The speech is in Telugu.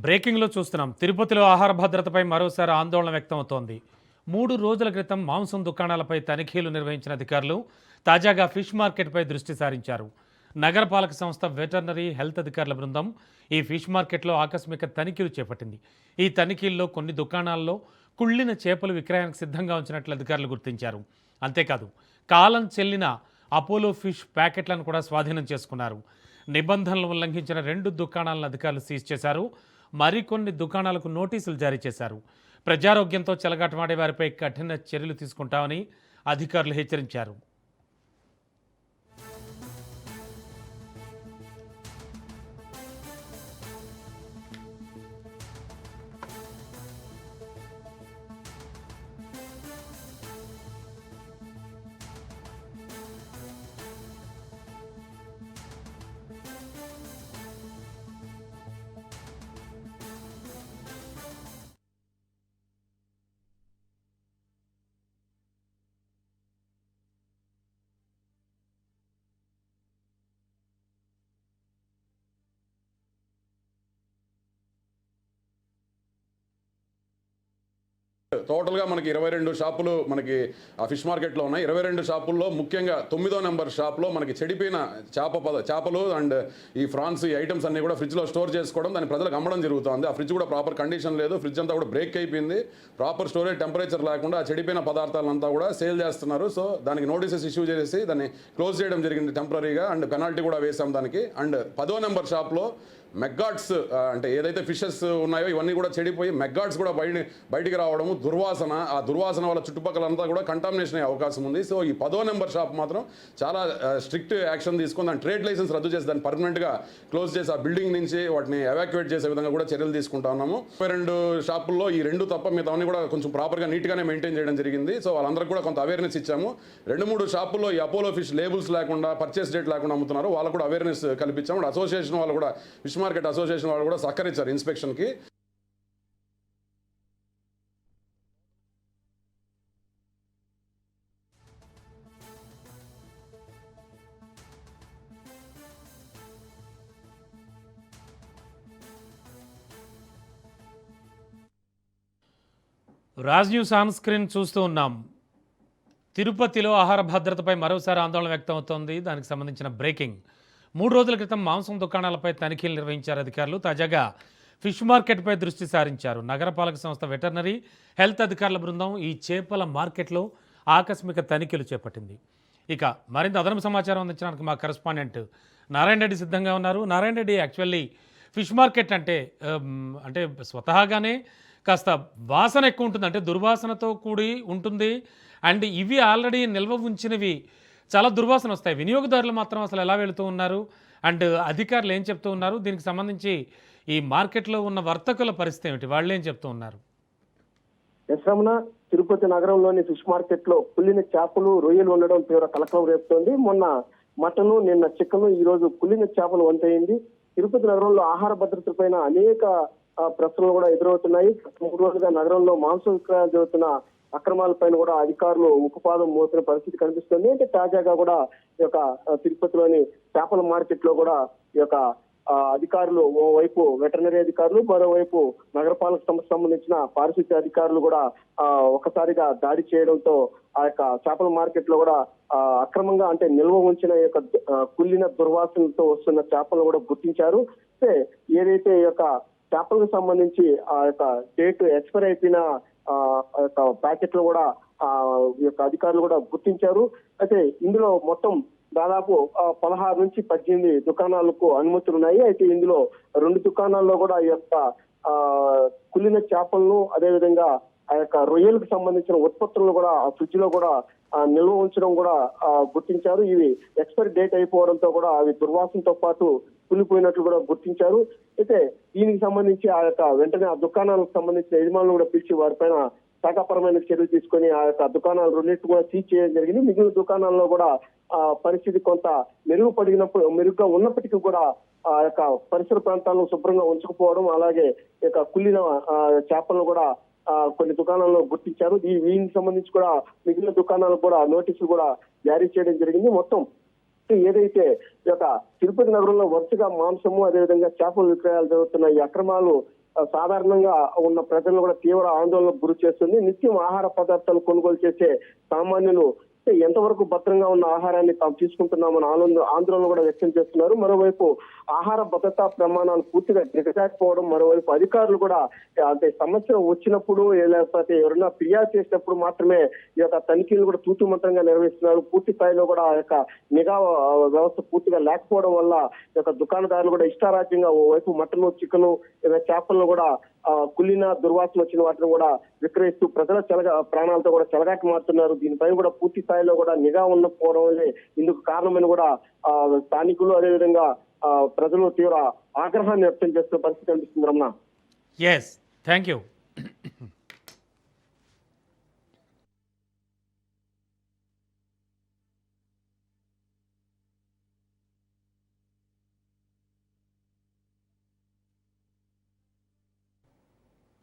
బ్రేకింగ్లో చూస్తున్నాం. తిరుపతిలో ఆహార భద్రతపై మరోసారి ఆందోళన వ్యక్తమవుతోంది. 3 రోజుల క్రితం మాంసం దుకాణాలపై తనిఖీలు నిర్వహించిన అధికారులు తాజాగా ఫిష్ మార్కెట్పై దృష్టి సారించారు. నగరపాలక సంస్థ వెటర్నరీ హెల్త్ అధికారుల బృందం ఈ ఫిష్ మార్కెట్లో ఆకస్మిక తనిఖీలు చేపట్టింది. ఈ తనిఖీల్లో కొన్ని దుకాణాల్లో కుళ్ళిన చేపలు విక్రయానికి సిద్ధంగా ఉంచినట్లు అధికారులు గుర్తించారు. అంతేకాదు, కాలం చెల్లిన అపోలో ఫిష్ ప్యాకెట్లను కూడా స్వాధీనం చేసుకున్నారు. నిబంధనలు ఉల్లంఘించిన 2 దుకాణాలను అధికారులు సీజ్ చేశారు. మరికొన్ని దుకాణాలకు నోటీసులు జారీ చేశారు. ప్రజారోగ్యంతో చెలగాటమాడే వారిపై కఠిన చర్యలు తీసుకుంటామని అధికారులు హెచ్చరించారు. టోటల్గా మనకి 22 షాపులు మనకి ఆ ఫిష్ మార్కెట్లో ఉన్నాయి. 22 షాపుల్లో ముఖ్యంగా 9వ నెంబర్ షాప్లో మనకి చెడిపోయిన చేపలు అండ్ ఈ ఫ్రాన్స్ ఈ ఐటమ్స్ అన్ని కూడా ఫ్రిడ్జ్లో స్టోర్ చేసుకోవడం, దాన్ని ప్రజలకు అమ్మడం జరుగుతుంది. ఆ ఫ్రిడ్జ్ కూడా ప్రాపర్ కండిషన్ లేదు, ఫ్రిడ్జ్ అంతా కూడా బ్రేక్ అయిపోయింది, ప్రాపర్ స్టోరేజ్ టెంపరేచర్ లేకుండా ఆ చెడిపోయిన పదార్థాలంతా కూడా సేల్ చేస్తున్నారు. సో దానికి నోటీసెస్ ఇష్యూ చేసి దాన్ని క్లోజ్ చేయడం జరిగింది టెంపరీగా, అండ్ పెనాల్టీ కూడా వేసాం దానికి. అండ్ 10వ నెంబర్ షాప్లో మెగ్గాడ్స్ అంటే ఏదైతే ఫిషెస్ ఉన్నాయో ఇవన్నీ కూడా చెడిపోయి మెగ్గాడ్స్ కూడా బయటికి రావడము, ఆ దుర్వాసన వల్ల చుట్టుపక్కలంతా కూడా కంటామినేషన్ అయ్యే అవకాశం ఉంది. సో ఈ 10వ నెంబర్ షాప్ మాత్రం చాలా స్ట్రిక్ట్ యాక్షన్ తీసుకొని దాని ట్రేడ్ లైసెన్స్ రద్దు చేసి దాన్ని పర్మనెంట్గా క్లోజ్ చేసి ఆ బిల్డింగ్ నుంచి వాటిని ఎవాక్యుయేట్ చేసే విధంగా కూడా చర్యలు తీసుకుంటా ఉన్నాము. 22 షాపుల్లో ఈ 2 తప్ప మిగతావన్నీ కూడా కొంచెం ప్రాపర్గా నీట్గానే మెయింటైన్ చేయడం జరిగింది. సో వాళ్ళందరికీ కూడా కొంత అవేర్నెస్ ఇచ్చాము. 2-3 షాపుల్లో ఈ అపోలో ఫిష్ లేబుల్స్ లేకుండా, పర్చేస్ డేట్ లేకుండా అమ్ముతున్నారు, వాళ్ళకు కూడా అవేర్నెస్ కల్పించాము. అసోసియేషన్ వాళ్ళు కూడా, ఫిష్ మార్కెట్ అసోసియేషన్ వాళ్ళు కూడా సహకరించారు ఇన్స్పెక్షన్కి. రాజ్ న్యూస్ ఆన్ స్క్రీన్ చూస్తూ ఉన్నాం. తిరుపతిలో ఆహార భద్రతపై మరోసారి ఆందోళన వ్యక్తమవుతోంది. దానికి సంబంధించిన బ్రేకింగ్. 3 రోజుల క్రితం మాంసం దుకాణాలపై తనిఖీలు నిర్వహించారు అధికారులు. తాజాగా ఫిష్ మార్కెట్పై దృష్టి సారించారు. నగరపాలక సంస్థ వెటర్నరీ హెల్త్ అధికారుల బృందం ఈ చేపల మార్కెట్లో ఆకస్మిక తనిఖీలు చేపట్టింది. ఇక మరింత అదనపు సమాచారం అందించడానికి మా కరెస్పాండెంట్ నారాయణ రెడ్డి సిద్ధంగా ఉన్నారు. Narayana Reddy, actually fish market అంటే స్వతహాగానే కాస్త వాసన ఎక్కువ ఉంటుంది, అంటే దుర్వాసనతో కూడి ఉంటుంది. అండ్ ఇవి ఆల్రెడీ నిల్వ ఉంచినవి చాలా దుర్వాసన వస్తాయి. వినియోగదారులు మాత్రం అసలు ఎలా వెళుతూ ఉన్నారు, అండ్ అధికారులు ఏం చెప్తూ ఉన్నారు, దీనికి సంబంధించి ఈ మార్కెట్లో ఉన్న వర్తకుల పరిస్థితి ఏమిటి, వాళ్ళు ఏం చెప్తూ ఉన్నారు? యశ్రమణ, తిరుపతి నగరంలోని ఫిష్ మార్కెట్ లో కుళ్ళిన చేపలు, రొయ్యలు ఉండడం తీవ్ర కలకలం రేపుతోంది. మొన్న మటను, నిన్న చికెన్, ఈ రోజు కుళ్ళిన చేపలు వంతయింది. తిరుపతి నగరంలో ఆహార భద్రత పైన అనేక ప్రశ్నలు కూడా ఎదురవుతున్నాయి. 3 రోజులుగా నగరంలో మాంసం విక్రయాలు జరుగుతున్న అక్రమాలపైన కూడా అధికారులు ఉక్కుపాదం మోసిన పరిస్థితి కనిపిస్తుంది. అంటే తాజాగా కూడా ఈ యొక్క తిరుపతిలోని చేపల మార్కెట్ లో కూడా ఈ యొక్క అధికారులు, ఓవైపు వెటర్నరీ అధికారులు, మరోవైపు నగరపాలక సంస్థకు సంబంధించిన పారిశుద్ధ్య అధికారులు కూడా ఒకసారిగా దాడి చేయడంతో ఆ యొక్క చేపల మార్కెట్ లో కూడా అక్రమంగా, అంటే నిల్వ ఉంచిన యొక్క కుళ్ళిన దుర్వాసనలతో వస్తున్న చేపలను కూడా గుర్తించారు. ఏదైతే ఈ యొక్క చేపలకు సంబంధించి ఆ యొక్క డేట్ ఎక్స్పైర్ అయిపోయిన ప్యాకెట్లు కూడా ఈ యొక్క అధికారులు కూడా గుర్తించారు. అయితే ఇందులో మొత్తం దాదాపు 16 నుంచి 18 దుకాణాలకు అనుమతులు ఉన్నాయి. అయితే ఇందులో 2 దుకాణాల్లో కూడా ఈ యొక్క కుళ్ళిన చేపలను, అదేవిధంగా ఆ యొక్క రొయ్యలకు సంబంధించిన ఉత్పత్తులను కూడా ఫ్రిడ్జ్ లో కూడా నిల్వ ఉంచడం కూడా గుర్తించారు. ఇవి ఎక్స్పైరీ డేట్ అయిపోవడంతో కూడా అవి దుర్వాసనతో పాటు కుళ్ళిపోయినట్లు కూడా గుర్తించారు. అయితే దీనికి సంబంధించి ఆ యొక్క వెంటనే ఆ దుకాణాలకు సంబంధించిన యజమానులు కూడా పిలిచి వారిపైన శాఖాపరమైన చర్యలు తీసుకొని ఆ యొక్క దుకాణాలు 2 కూడా సీజ్ చేయడం జరిగింది. మిగిలిన దుకాణాల్లో కూడా పరిస్థితి కొంత మెరుగ్గా ఉన్నప్పటికీ కూడా ఆ యొక్క పరిసర ప్రాంతాలను శుభ్రంగా ఉంచకపోవడం, అలాగే ఈ యొక్క కుళ్ళిన చేపలను కూడా కొన్ని దుకాణాల్లో గుర్తించారు. దీనికి సంబంధించి కూడా మిగిలిన దుకాణాలకు కూడా నోటీసులు కూడా జారీ చేయడం జరిగింది. మొత్తం ఏదైతే ఈ యొక్క తిరుపతి నగరంలో వరుసగా మాంసము, అదేవిధంగా చేపల విక్రయాలు జరుగుతున్న ఈ అక్రమాలు సాధారణంగా ఉన్న ప్రజలను కూడా తీవ్ర ఆందోళనకు గురి చేస్తుంది. నిత్యం ఆహార పదార్థాలు కొనుగోలు చేసే సామాన్యులు ఎంతవరకు భద్రంగా ఉన్న ఆహారాన్ని తాము తీసుకుంటున్నామని ఆందోళన కూడా వ్యక్తం చేస్తున్నారు. మరోవైపు ఆహార భద్రతా ప్రమాణాలు పూర్తిగా దిగజారిపోవడం, మరోవైపు అధికారులు కూడా అంటే సమస్య వచ్చినప్పుడు లేకపోతే ఎవరైనా ఫిర్యాదు చేసినప్పుడు మాత్రమే ఈ యొక్క తనిఖీలు కూడా తూతుమంత్రంగా నిర్వహిస్తున్నారు. పూర్తి స్థాయిలో కూడా ఆ యొక్క నిఘా వ్యవస్థ పూర్తిగా లేకపోవడం వల్ల ఈ యొక్క దుకాణదారులు కూడా ఇష్టారాజ్యంగా ఓవైపు మటన్, చికెన్, చేపలను కూడా కుళ్ళిన దుర్వాసన వచ్చిన వాటిని కూడా విక్రయిస్తూ ప్రజల ప్రాణాలతో కూడా చెలగాట మారుతున్నారు. దీనిపై కూడా పూర్తి స్థాయిలో కూడా నిఘా ఉండకపోవడం ఇందుకు కారణమని కూడా స్థానికులు అదేవిధంగా ప్రజలు తీవ్ర ఆగ్రహాన్ని వ్యక్తం చేస్తున్న పరిస్థితి కనిపిస్తుంది. రమణ. Yes, thank you.